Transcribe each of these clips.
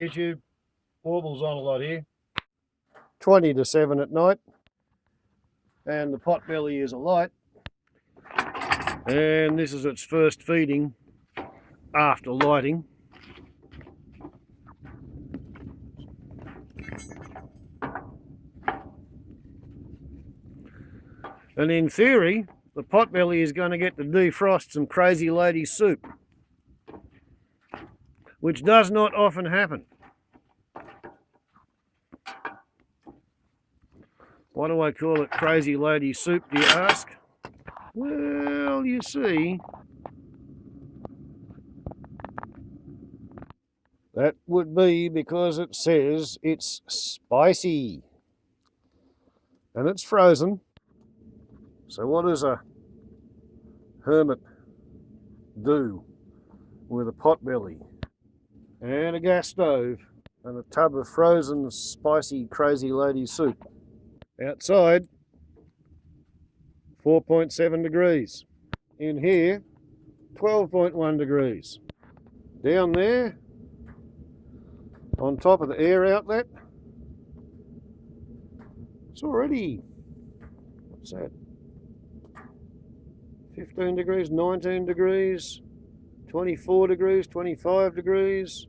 YouTube, warbles on a lot here. 20 to 7 at night, and the pot belly is alight, and this is its first feeding after lighting. And in theory, the potbelly is going to get to defrost some Crazylady soup, which does not often happen. Why do I call it Crazylady Soup, do you ask? Well, you see, that would be because it says it's spicy. And it's frozen. So what does a hermit do with a potbelly and a gas stove and a tub of frozen spicy Crazylady soup? Outside, 4.7 degrees. In here, 12.1 degrees. Down there, on top of the air outlet, it's already, what's that? 15 degrees, 19 degrees, 24 degrees, 25 degrees,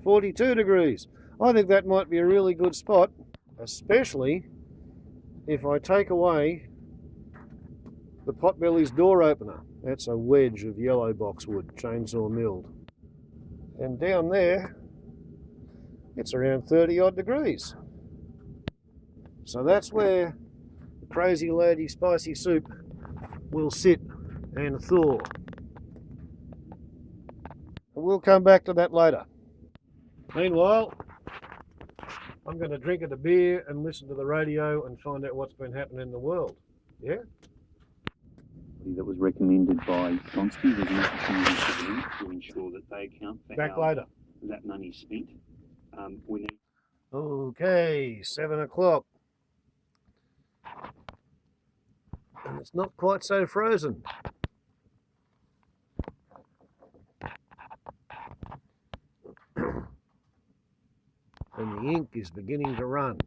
42 degrees. I think that might be a really good spot, especially if I take away the potbelly's door opener. That's a wedge of yellow boxwood, chainsaw milled. And down there, it's around 30 odd degrees. So that's where the Crazylady spicy soup will sit and thaw. And we'll come back to that later. Meanwhile, I'm going to drink a beer and listen to the radio and find out what's been happening in the world. Yeah? That was recommended by Gonski. There's an opportunity for them to ensure that they account for Back how later. that money's spent. We need. Okay, 7 o'clock. And it's not quite so frozen. And the ink is beginning to run.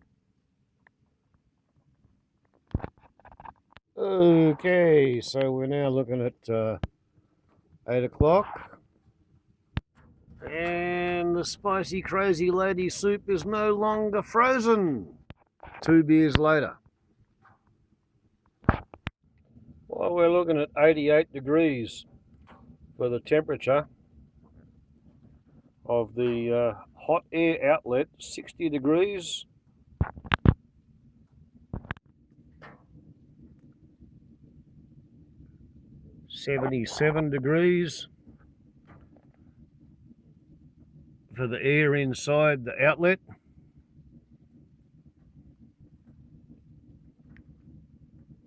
Okay, so we're now looking at 8 o'clock. And the spicy Crazylady soup is no longer frozen. 2 beers later. Well, we're looking at 88 degrees for the temperature of the hot air outlet, 60 degrees. .77 degrees for the air inside the outlet.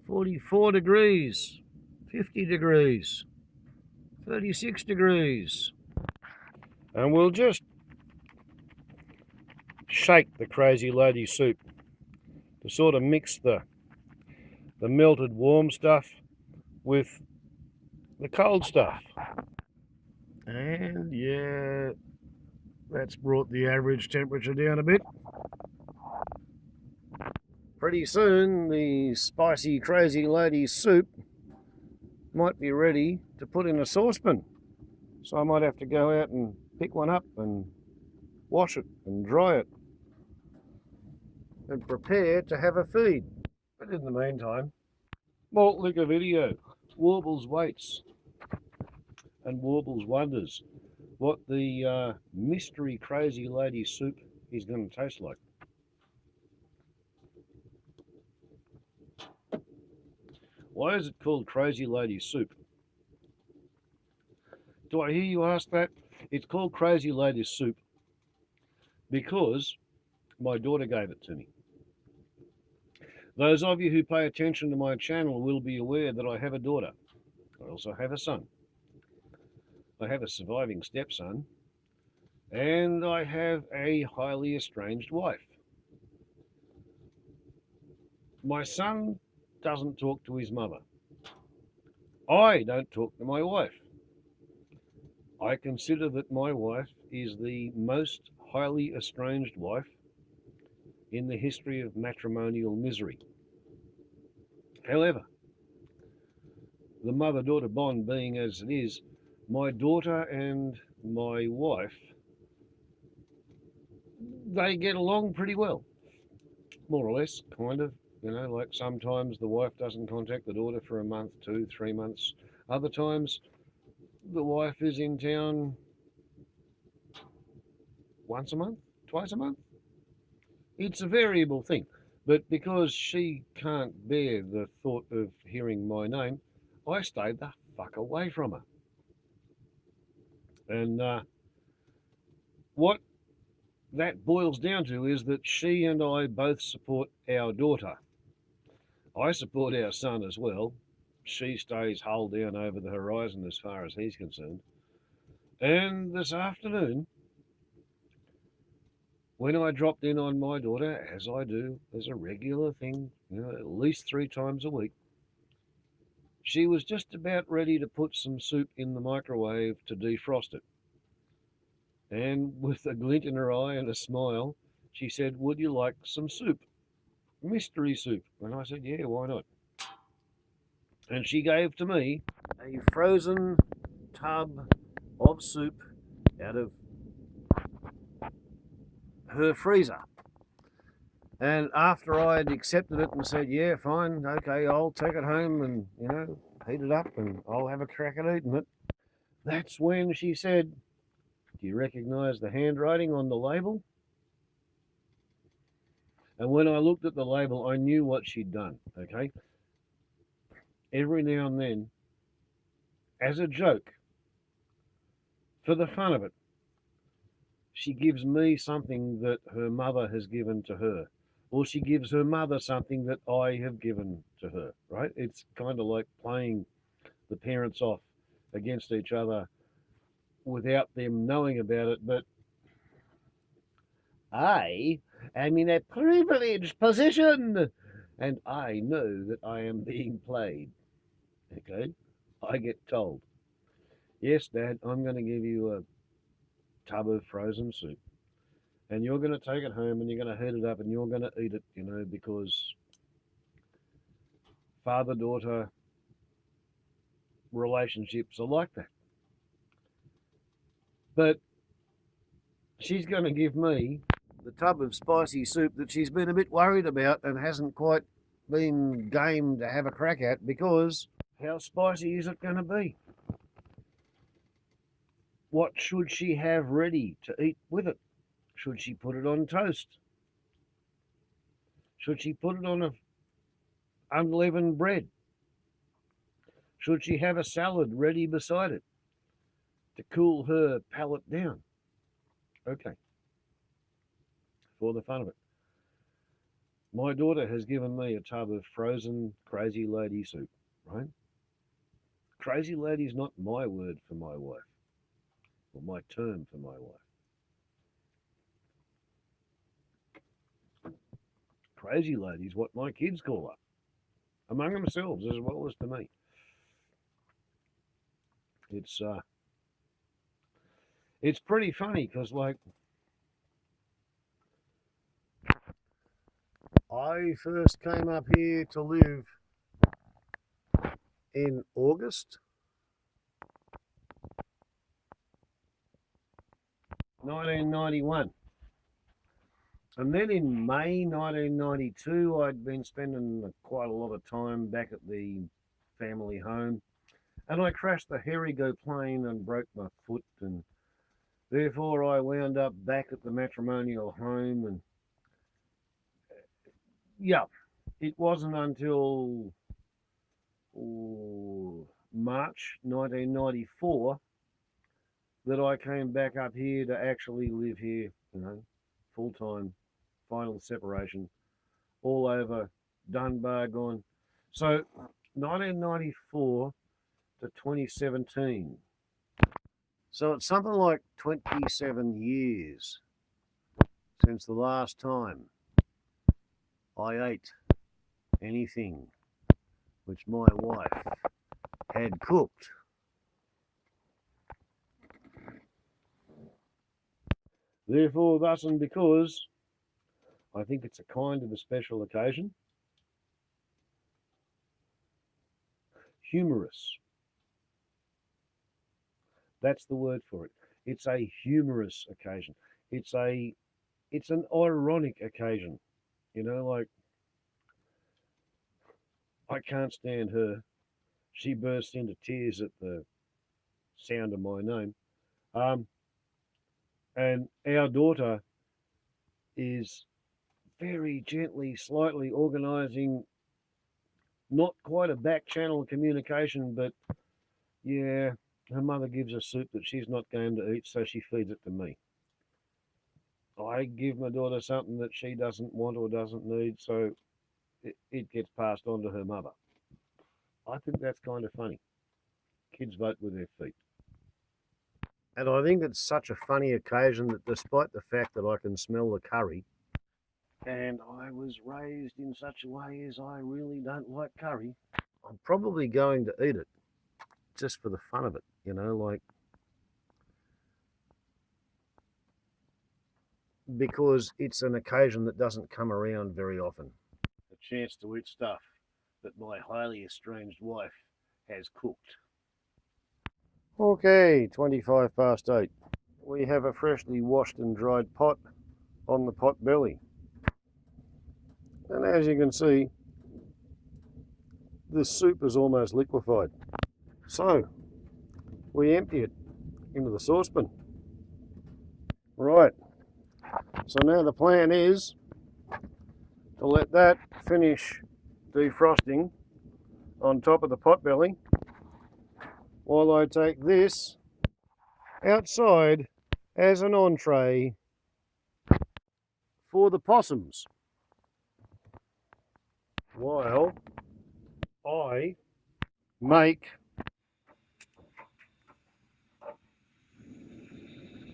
.44 degrees, 50 degrees, 36 degrees. And we'll just shake the Crazylady soup to sort of mix the melted warm stuff with the cold stuff. And yeah, that's brought the average temperature down a bit. Pretty soon the spicy Crazylady soup might be ready to put in a saucepan. So I might have to go out and pick one up and wash it and dry it and prepare to have a feed. But in the meantime, malt liquor video, Warbles waits and Warbles wonders what the mystery Crazylady soup is going to taste like. Why is it called Crazylady soup? Do I hear you ask that? It's called Crazylady soup because my daughter gave it to me. Those of you who pay attention to my channel will be aware that I have a daughter. I also have a son. I have a surviving stepson, and I have a highly estranged wife. My son doesn't talk to his mother. I don't talk to my wife. I consider that my wife is the most highly estranged wife in the history of matrimonial misery. However, the mother-daughter bond being as it is, my daughter and my wife, they get along pretty well, more or less, kind of. You know, like sometimes the wife doesn't contact the daughter for a month, 2, 3 months. Other times the wife is in town once a month, twice a month. It's a variable thing. But because she can't bear the thought of hearing my name, I stayed the fuck away from her. And what that boils down to is that she and I both support our daughter. I support our son as well. She stays hull down over the horizon as far as he's concerned. And this afternoon, when I dropped in on my daughter, as I do as a regular thing, you know, at least 3 times a week, she was just about ready to put some soup in the microwave to defrost it. And with a glint in her eye and a smile, she said, "Would you like some soup? Mystery soup." And I said, "Yeah, why not?" And she gave to me a frozen tub of soup out of her freezer. And after I had accepted it and said, "Yeah, fine, okay, I'll take it home and, you know, heat it up and I'll have a crack at eating it," that's when she said, "Do you recognise the handwriting on the label?" And when I looked at the label, I knew what she'd done, okay? Every now and then, as a joke, for the fun of it, she gives me something that her mother has given to her. Or she gives her mother something that I have given to her, right? It's kind of like playing the parents off against each other without them knowing about it. But I am in a privileged position and I know that I am being played. Okay? I get told, "Yes, Dad, I'm going to give you a tub of frozen soup. And you're going to take it home and you're going to heat it up and you're going to eat it, you know, because father-daughter relationships are like that." But she's going to give me the tub of spicy soup that she's been a bit worried about and hasn't quite been game to have a crack at because how spicy is it going to be? What should she have ready to eat with it? Should she put it on toast? Should she put it on a unleavened bread? Should she have a salad ready beside it to cool her palate down? Okay, for the fun of it. My daughter has given me a tub of frozen Crazylady soup, right? Crazylady's not my word for my wife, or my term for my wife. Crazylady's what my kids call her, among themselves as well as to me. It's pretty funny because, like, I first came up here to live in August 1991. And then in May 1992, I'd been spending quite a lot of time back at the family home. And I crashed the Herigo plane and broke my foot. And therefore, I wound up back at the matrimonial home. And yeah, it wasn't until March 1994 that I came back up here to actually live here, you know, full time, final separation, all over, done, bar, gone. So 1994 to 2017. So it's something like 27 years since the last time I ate anything which my wife had cooked. Therefore, thus and because, I think it's a kind of a special occasion. Humorous. That's the word for it. It's a humorous occasion. It's an ironic occasion. You know, like, I can't stand her. She bursts into tears at the sound of my name. Um, and our daughter is very gently, slightly organising, not quite a back channel communication, but yeah, her mother gives her soup that she's not going to eat, so she feeds it to me. I give my daughter something that she doesn't want or doesn't need, so it gets passed on to her mother. I think that's kind of funny. Kids vote with their feet. And I think it's such a funny occasion that despite the fact that I can smell the curry, and I was raised in such a way as I really don't like curry, I'm probably going to eat it just for the fun of it, you know, like, because it's an occasion that doesn't come around very often. A chance to eat stuff that my highly estranged wife has cooked. Okay, 25 past 8. We have a freshly washed and dried pot on the pot belly. And as you can see, the soup is almost liquefied. So, we empty it into the saucepan. Right, so now the plan is to let that finish defrosting on top of the pot belly while I take this outside as an entree for the possums, while I make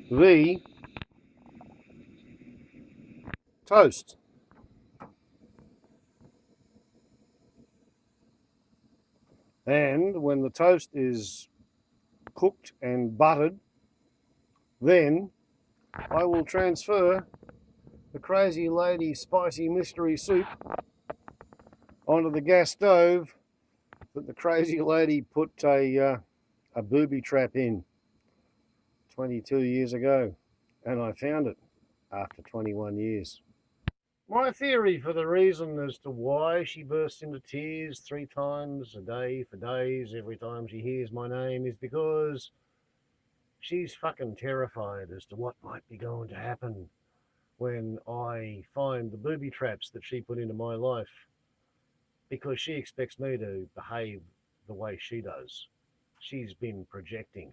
the toast. And when the toast is cooked and buttered, then I will transfer the Crazylady spicy mystery soup onto the gas stove that the Crazylady put a booby trap in 22 years ago, and I found it after 21 years. My theory for the reason as to why she bursts into tears 3 times a day for days every time she hears my name is because she's fucking terrified as to what might be going to happen when I find the booby traps that she put into my life, because she expects me to behave the way she does. She's been projecting.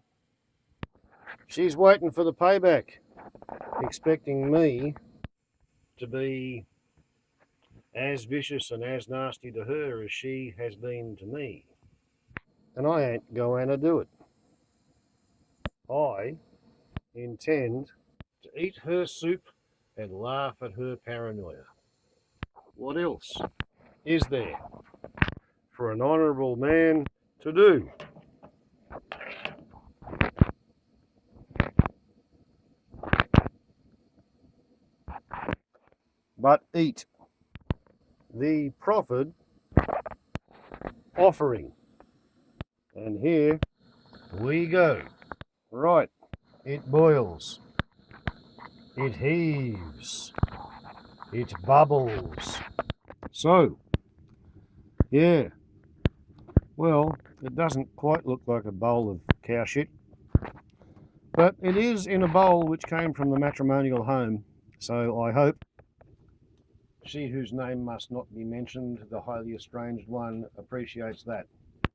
She's waiting for the payback, expecting me to be as vicious and as nasty to her as she has been to me. And I ain't going to do it. I intend to eat her soup and laugh at her paranoia. What else is there for an honourable man to do? But eat the proffered offering. And here we go. Right, it boils, it heaves, it bubbles. So, yeah, well, it doesn't quite look like a bowl of cow shit, but it is in a bowl which came from the matrimonial home, so I hope she whose name must not be mentioned, the highly estranged one, appreciates that.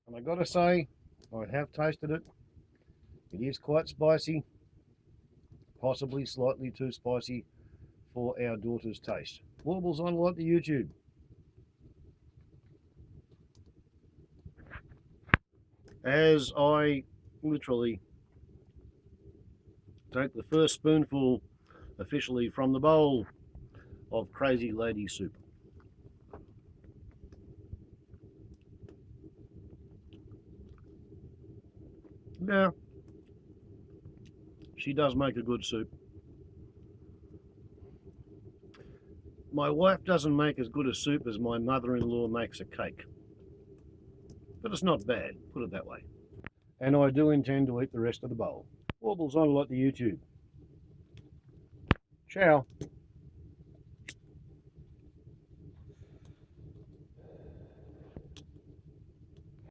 And I gotta say, I have tasted it. It is quite spicy, possibly slightly too spicy for our daughter's taste. Warbles on like the YouTube. As I literally take the first spoonful officially from the bowl of Crazylady Soup. Now, she does make a good soup. My wife doesn't make as good a soup as my mother-in-law makes a cake. But it's not bad, put it that way. And I do intend to eat the rest of the bowl. Warbles on a lot to YouTube. Ciao.